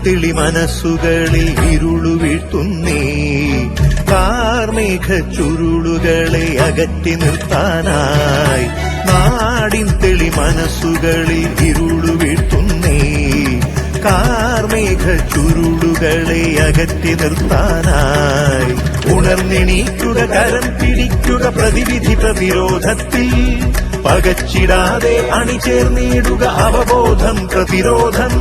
തെളി മനസ്സുകളിൽ ഇരുളു വീഴ്ത്തുന്നേ, കാർമേഘ ചുരുളുകളെ അകറ്റി നിർത്താനായി. നാടിൻ തെളി മനസ്സുകളിൽ ഇരുളു വീഴ്ത്തുന്നേ, കാർമേഘ ചുരുളുകളെ അകറ്റി നിർത്താനായി. ഉണർന്നെണീക്കുക, കരം പിടിക്കുക, പ്രതിവിധി പ്രതിരോധത്തിൽ പകച്ചിടാതെ അണിചേർന്നിടുക അവബോധം പ്രതിരോധം.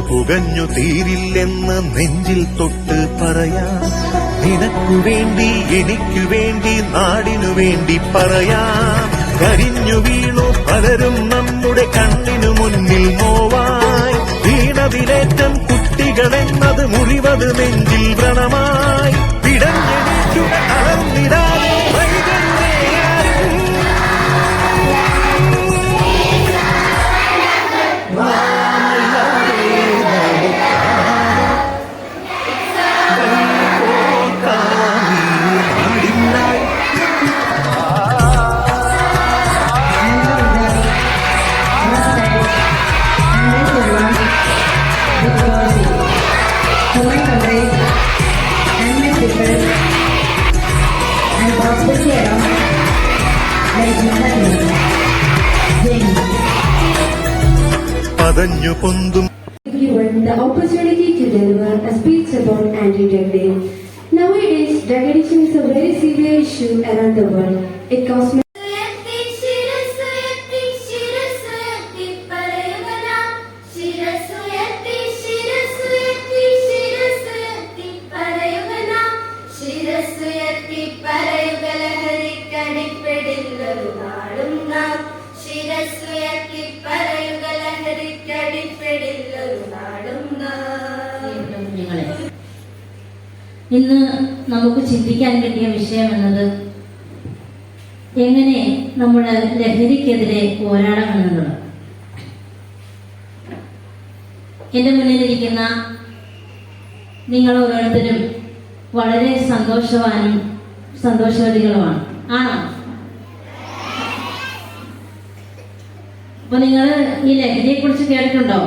പുകഞ്ഞു തീരില്ലെന്ന് നെഞ്ചിൽ തൊട്ട് പറയാം. നിനക്കു വേണ്ടി എനിക്കു വേണ്ടി നാടിനു വേണ്ടി പറയാം. കരിഞ്ഞു വീണു പലരും നമ്മുടെ കണ്ണിനു മുന്നിൽ നോവായി. വീണതിലേറ്റം കുട്ടികളെന്നത് മുറിവത് നെഞ്ചിൽ വ്രണമായി. പിടഞ്ഞെണീക്കുക, തളർന്നിടാതെ പതഞ്ഞു പൊന്തും. Given the opportunity to deliver a speech about anti-drug. Nowadays, drug addiction is a very severe issue around the world. It causes ഇന്ന് നമുക്ക് ചിന്തിക്കാൻ കിട്ടിയ വിഷയം എന്നത് എങ്ങനെ നമ്മൾ ലഹരിക്കെതിരെ പോരാടണം എന്നുള്ളത്. എന്റെ മുന്നിലിരിക്കുന്ന നിങ്ങൾ ഓരോരുത്തരും വളരെ സന്തോഷവതികളുമാണ്. ആണോ? അപ്പൊ നിങ്ങൾ ഈ ലഹരിയെ കുറിച്ച് കേട്ടിട്ടുണ്ടോ?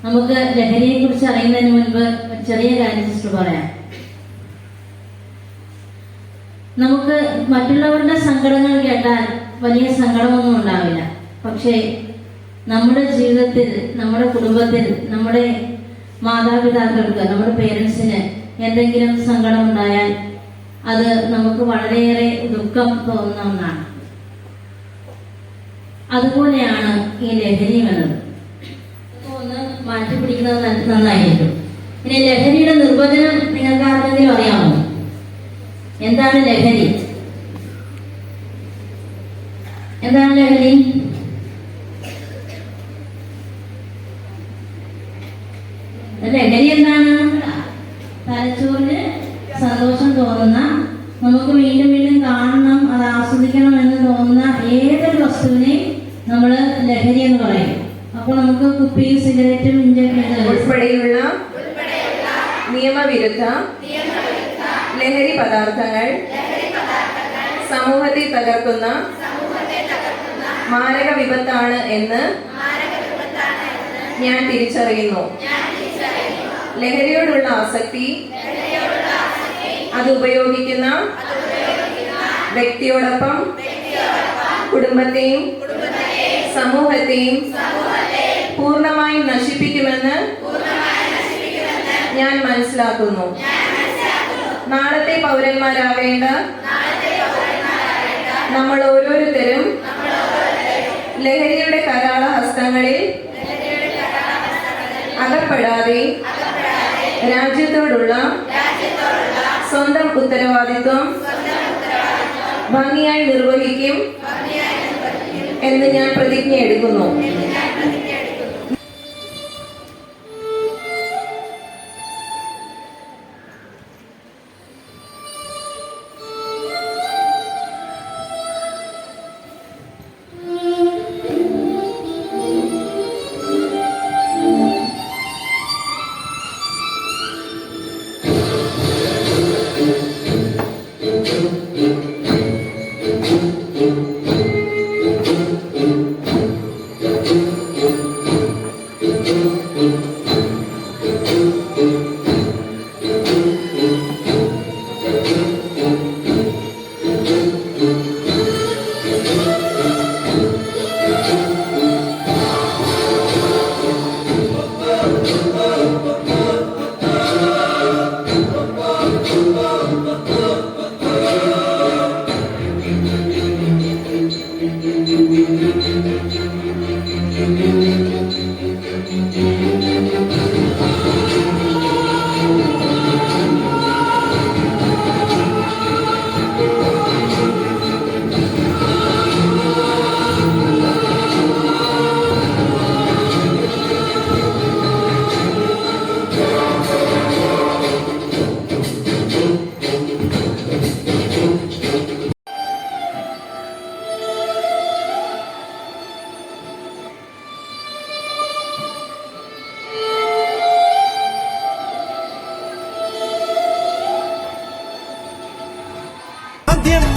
നമുക്ക് ലഹരിയെ കുറിച്ച് അറിയുന്നതിന് മുൻപ് ചെറിയ കാര്യം ജസ്റ്റ് പറയാം. നമുക്ക് മറ്റുള്ളവരുടെ സങ്കടങ്ങൾ കേട്ടാൽ വലിയ സങ്കടമൊന്നും ഉണ്ടാവില്ല. പക്ഷേ നമ്മുടെ ജീവിതത്തിൽ, നമ്മുടെ കുടുംബത്തിൽ, നമ്മുടെ മാതാപിതാക്കൾക്ക്, നമ്മുടെ പേരൻസിന് എന്തെങ്കിലും സങ്കടം ഉണ്ടായാൽ അത് നമുക്ക് വളരെയേറെ ദുഃഖം തോന്നുന്ന ഒന്നാണ്. അതുപോലെയാണ് ഈ ലഹരി എന്നത്. ഒന്ന് മാറ്റിപ്പിടിക്കുന്നത് നന്നായിരിക്കും. ഇനി ലഹരിയുടെ നിർവചനം നിങ്ങൾക്ക് ആർക്കെങ്കിലും അറിയാമോ? എന്താണ് ലഹരി? എന്താണ് ലഹരി? ലഹരി എന്താണ്? തലച്ചോറിന് സന്തോഷം തോന്നുന്ന, നമുക്ക് വീണ്ടും വീണ്ടും കാണണം, അത് ആസ്വദിക്കണം എന്ന് തോന്നുന്ന ഏതൊരു വസ്തുവിനെയും നമ്മൾ ലഹരി എന്ന് പറയും. അപ്പോൾ നമുക്ക് കുപ്പിയും സിഗരറ്റും ഉൾപ്പെടെയുള്ള നിയമവിരുദ്ധ ലഹരി പദാർത്ഥങ്ങൾ സമൂഹത്തെ തകർക്കുന്ന മാരക വിപത്താണ് എന്ന് ഞാൻ തിരിച്ചറിയുന്നു. ലഹരിയോടുള്ള ആസക്തി അത് ഉപയോഗിക്കുന്ന വ്യക്തിയോടൊപ്പം കുടുംബത്തെയും സമൂഹത്തെയും പൂർണ്ണമായും നശിപ്പിക്കുമെന്ന് ഞാൻ മനസ്സിലാക്കുന്നു. നാളത്തെ പൗരന്മാരാവേണ്ട നമ്മൾ ഓരോരുത്തരും ലഹരിയിൽ കടാഹസ്തങ്ങളിൽ അകപ്പെടാതെ രാജ്യത്തോടുള്ള സ്വന്തം ഉത്തരവാദിത്വം ഭംഗിയായി നിർവഹിക്കും എന്ന് ഞാൻ പ്രതിജ്ഞ എടുക്കുന്നു.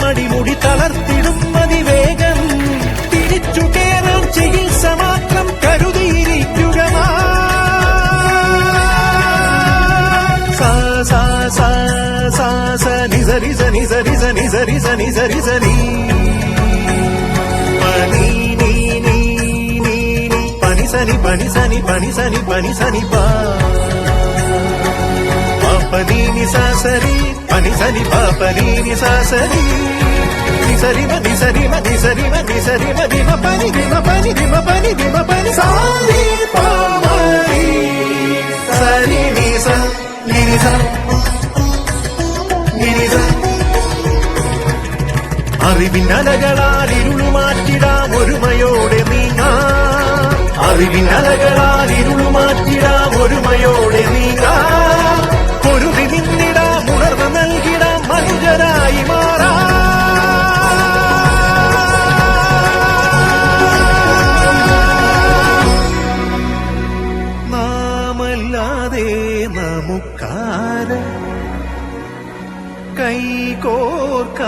മടിമുടി തളർത്തിടും അതിവേഗം തിരിച്ചു കേറാൻ ചികിത്സ മാത്രം കരുതിയിരിക്കുക. നിസരി സനി സരി സനി സരി സനി സരി സനി പനി നീ നീ നീ പനി സനി പനി സനി പനി സനി പനി സനി പനി നിസാസരി പനി സനി പനി നിസാസരി നിസരി മതി സരി മതി സരി മതി സരി മതി പനി ദിമ പനി ദിമ പനി ദിമ പനി സാരി പമരി സരി നിസ നിസ നിസ. അറിവിനലകളാൽ ഇരുളുമാറ്റിടാം ഒരുമയോടെ നീങ്ങാം. അറിവിനലകളാൽ ഇരുളുമാറ്റിടാം ഒരുമയോടെ നീങ്ങാം. പൊരുതി നിന്നിടാം ഉണർവ് നൽകിടാം മനുജരായി മാറാം. നാമല്ലാതെ നമുക്കാര കൈകോർക്കാമീ